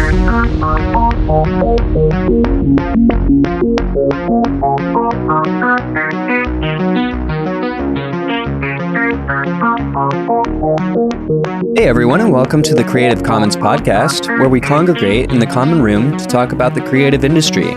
Hey everyone, and welcome to the Creative Commons podcast, where we congregate in the common room to talk about the creative industry.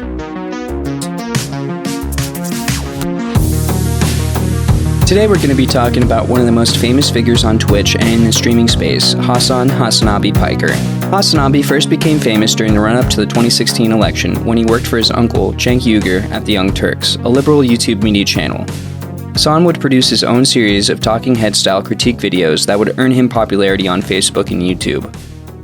Today we're going to be talking about one of the most famous figures on Twitch and in the streaming space, Hasanabi Piker. Hasanabi first became famous during the run-up to the 2016 election when he worked for his uncle, Cenk Uygur, at the Young Turks, a liberal YouTube media channel. Hasan would produce his own series of talking head-style critique videos that would earn him popularity on Facebook and YouTube.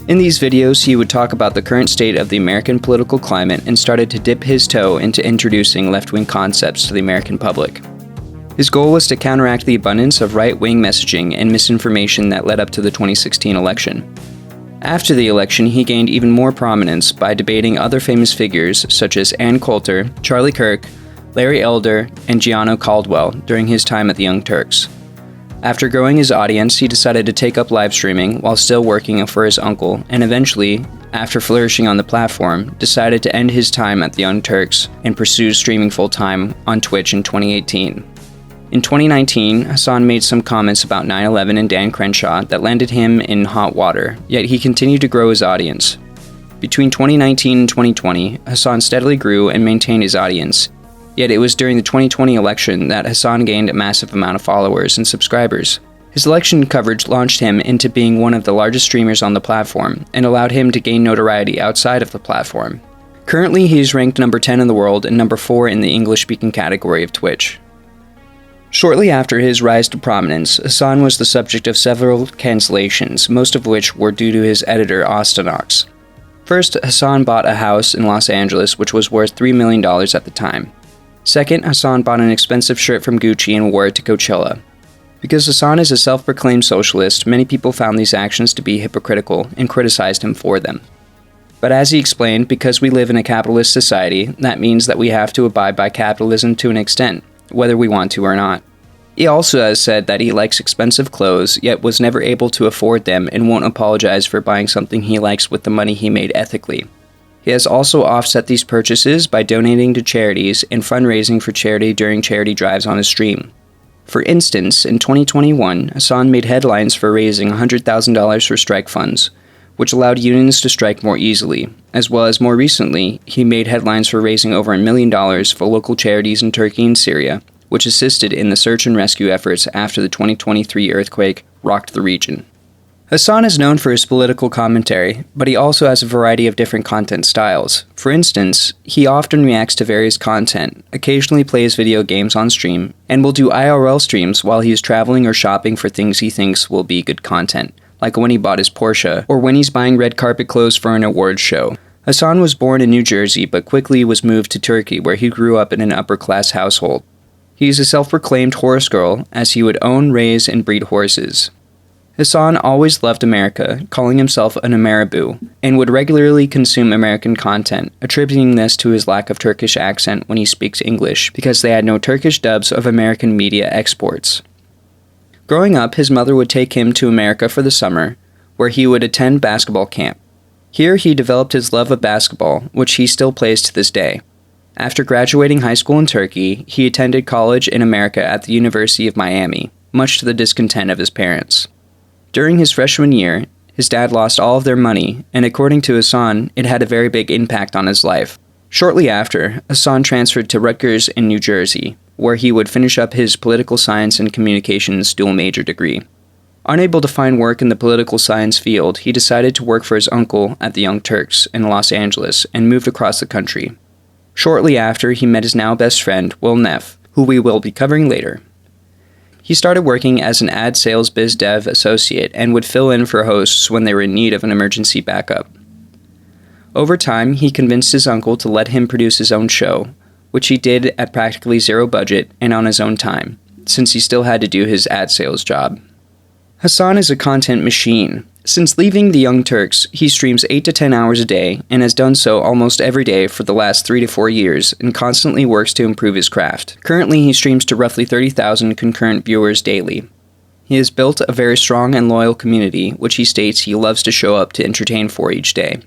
In these videos, he would talk about the current state of the American political climate and started to dip his toe into introducing left-wing concepts to the American public. His goal was to counteract the abundance of right-wing messaging and misinformation that led up to the 2016 election. After the election, he gained even more prominence by debating other famous figures such as Ann Coulter, Charlie Kirk, Larry Elder, and Gianno Caldwell during his time at the Young Turks. After growing his audience, he decided to take up live streaming while still working for his uncle, and eventually, after flourishing on the platform, decided to end his time at the Young Turks and pursue streaming full-time on Twitch in 2018. In 2019, Hasan made some comments about 9/11 and Dan Crenshaw that landed him in hot water, yet he continued to grow his audience. Between 2019 and 2020, Hasan steadily grew and maintained his audience, yet it was during the 2020 election that Hasan gained a massive amount of followers and subscribers. His election coverage launched him into being one of the largest streamers on the platform and allowed him to gain notoriety outside of the platform. Currently, he is ranked number 10 in the world and number 4 in the English-speaking category of Twitch. Shortly after his rise to prominence, Hasan was the subject of several cancellations, most of which were due to his editor, Austin Knox. First, Hasan bought a house in Los Angeles which was worth $3 million at the time. Second, Hasan bought an expensive shirt from Gucci and wore it to Coachella. Because Hasan is a self-proclaimed socialist, many people found these actions to be hypocritical and criticized him for them. But as he explained, because we live in a capitalist society, that means that we have to abide by capitalism to an extent, whether we want to or not. He also has said that he likes expensive clothes, yet was never able to afford them and won't apologize for buying something he likes with the money he made ethically. He has also offset these purchases by donating to charities and fundraising for charity during charity drives on his stream. For instance, in 2021, Hasan made headlines for raising $100,000 for strike funds, which allowed unions to strike more easily, as well as more recently, he made headlines for raising over $1 million for local charities in Turkey and Syria, which assisted in the search and rescue efforts after the 2023 earthquake rocked the region. Hasan is known for his political commentary, but he also has a variety of different content styles. For instance, he often reacts to various content, occasionally plays video games on stream, and will do IRL streams while he is traveling or shopping for things he thinks will be good content, like when he bought his Porsche, or when he's buying red carpet clothes for an awards show. Hasan was born in New Jersey, but quickly was moved to Turkey, where he grew up in an upper-class household. He is a self-proclaimed horse girl, as he would own, raise, and breed horses. Hasan always loved America, calling himself an Ameribu, and would regularly consume American content, attributing this to his lack of Turkish accent when he speaks English, because they had no Turkish dubs of American media exports. Growing up, his mother would take him to America for the summer, where he would attend basketball camp. Here he developed his love of basketball, which he still plays to this day. After graduating high school in Turkey, he attended college in America at the University of Miami, much to the discontent of his parents. During his freshman year, his dad lost all of their money, and according to Hasan, it had a very big impact on his life. Shortly after, Hasan transferred to Rutgers in New Jersey, where he would finish up his political science and communications dual major degree. Unable to find work in the political science field, he decided to work for his uncle at the Young Turks in Los Angeles and moved across the country. Shortly after, he met his now best friend, Will Neff, who we will be covering later. He started working as an ad sales biz dev associate and would fill in for hosts when they were in need of an emergency backup. Over time, he convinced his uncle to let him produce his own show, which he did at practically zero budget and on his own time, since he still had to do his ad sales job. Hasan is a content machine. Since leaving the Young Turks, he streams 8 to 10 hours a day and has done so almost every day for the last 3 to 4 years and constantly works to improve his craft. Currently, he streams to roughly 30,000 concurrent viewers daily. He has built a very strong and loyal community, which he states he loves to show up to entertain for each day.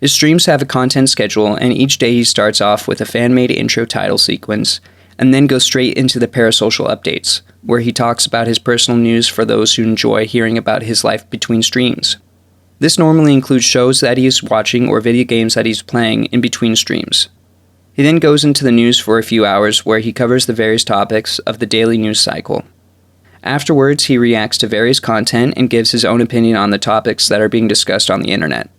His streams have a content schedule, and each day he starts off with a fan-made intro title sequence, and then goes straight into the parasocial updates, where he talks about his personal news for those who enjoy hearing about his life between streams. This normally includes shows that he is watching or video games that he's playing in between streams. He then goes into the news for a few hours, where he covers the various topics of the daily news cycle. Afterwards, he reacts to various content and gives his own opinion on the topics that are being discussed on the internet.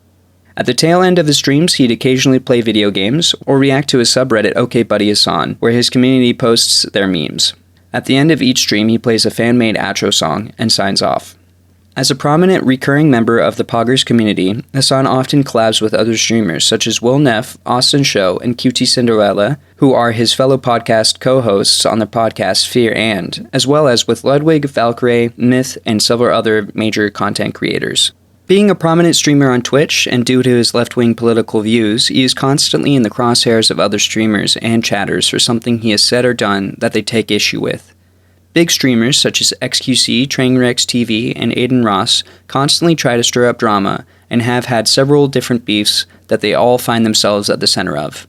At the tail end of his streams, he'd occasionally play video games or react to his subreddit OkBuddyHasan, where his community posts their memes. At the end of each stream, he plays a fan-made outro song and signs off. As a prominent recurring member of the Poggers community, Hasan often collabs with other streamers such as Will Neff, Austin Show, and QT Cinderella, who are his fellow podcast co-hosts on the podcast Fear and, as well as with Ludwig, Valkyrie, Myth, and several other major content creators. Being a prominent streamer on Twitch, and due to his left-wing political views, he is constantly in the crosshairs of other streamers and chatters for something he has said or done that they take issue with. Big streamers such as XQC, Trainwrecks TV, and Aiden Ross constantly try to stir up drama and have had several different beefs that they all find themselves at the center of.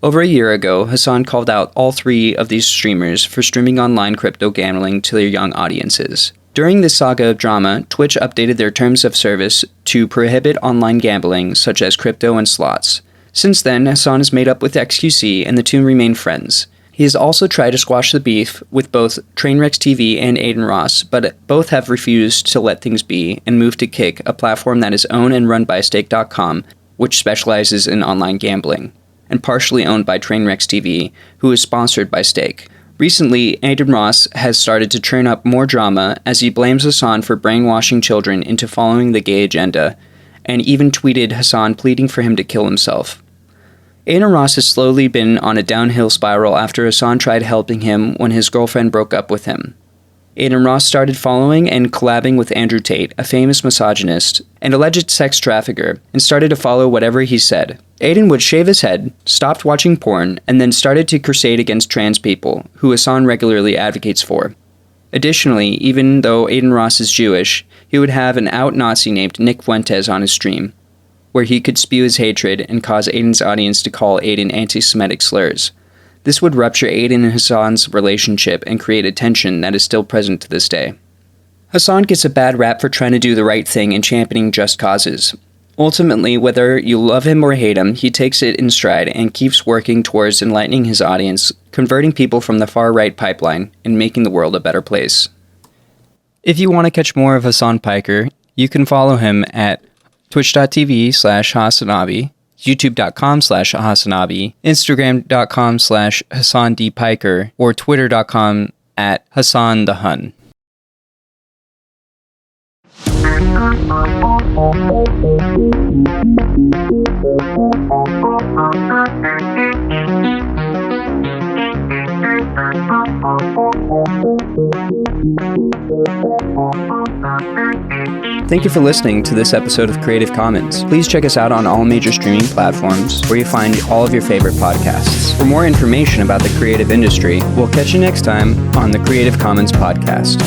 Over a year ago, Hasan called out all three of these streamers for streaming online crypto gambling to their young audiences. During this saga of drama, Twitch updated their terms of service to prohibit online gambling such as crypto and slots. Since then, Hasan has made up with XQC and the two remain friends. He has also tried to squash the beef with both Trainwrecks TV and Aiden Ross, but both have refused to let things be and moved to Kick, a platform that is owned and run by Stake.com, which specializes in online gambling, and partially owned by Trainwrecks TV, who is sponsored by Stake. Recently, Aiden Ross has started to turn up more drama as he blames Hasan for brainwashing children into following the gay agenda, and even tweeted Hasan pleading for him to kill himself. Aiden Ross has slowly been on a downhill spiral after Hasan tried helping him when his girlfriend broke up with him. Aiden Ross started following and collabing with Andrew Tate, a famous misogynist and alleged sex trafficker, and started to follow whatever he said. Aiden would shave his head, stopped watching porn, and then started to crusade against trans people, who Hasan regularly advocates for. Additionally, even though Aiden Ross is Jewish, he would have an out Nazi named Nick Fuentes on his stream, where he could spew his hatred and cause Aiden's audience to call Aiden anti-Semitic slurs. This would rupture Aiden and Hasan's relationship and create a tension that is still present to this day. Hasan gets a bad rap for trying to do the right thing and championing just causes. Ultimately, whether you love him or hate him, he takes it in stride and keeps working towards enlightening his audience, converting people from the far-right pipeline, and making the world a better place. If you want to catch more of Hasan Piker, you can follow him at twitch.tv/Hasanabi, youtube.com/Hasanabi, instagram.com/HasanDPiker, or twitter.com@HasanTheHun. Thank you for listening to this episode of Creative Commons. Please check us out on all major streaming platforms where you find all of your favorite podcasts. For more information about the creative industry, we'll catch you next time on the Creative Commons podcast.